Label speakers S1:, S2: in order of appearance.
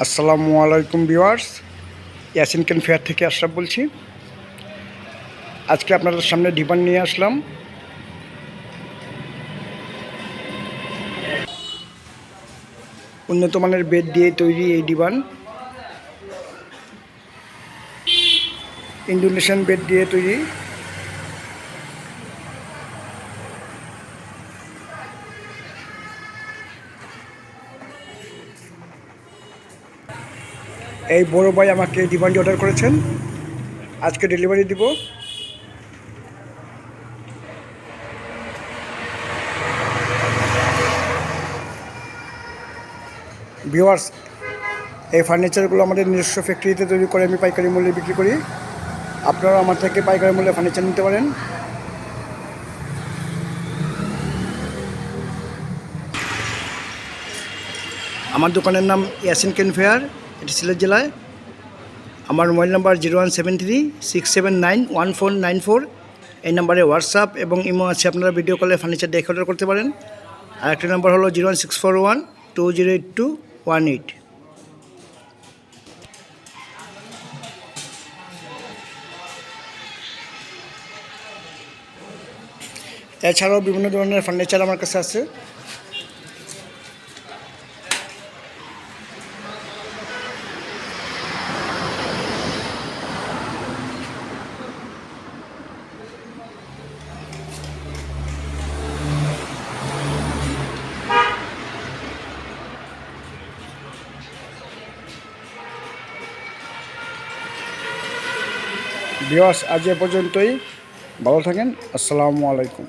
S1: আসসালামু আলাইকুম ভিউয়ার্স, ইয়াসিন কেন ফেয়ার থেকে আশরাফ বলছি। আজকে আপনাদের সামনে ডিভান নিয়ে আসলাম। উন্নত মানের বেড দিয়ে তৈরি এই ডিভান, ইন্দোনেশিয়ান বেড দিয়ে তৈরি। এই বড় ভাই আমাকে ডিভানটি অর্ডার করেছেন, আজকে ডেলিভারি দিব। ভিউয়ার্স, এই ফার্নিচারগুলো আমাদের নিজস্ব ফ্যাক্টরিতে তৈরি করে আমি পাইকারি মূল্যে বিক্রি করি। আপনারা আমার থেকে পাইকারি মূল্যে ফার্নিচার নিতে পারেন। আমার দোকানের নাম ইয়াসিন কেন ফেয়ার, এটি সিলেট জেলায়। আমার মোবাইল নাম্বার 017367919494। এই নাম্বারে হোয়াটসঅ্যাপ এবং ইমো আছে, আপনারা ভিডিও কলে ফার্নিচার দেখে অর্ডার করতে পারেন। আর একটা নাম্বার হলো 01641208218। এছাড়াও বিভিন্ন ধরনের ফার্নিচার আমার কাছে আছে। ভিউয়ার্স, আজ এ পর্যন্তই। ভালো থাকেন। আসসালামু আলাইকুম।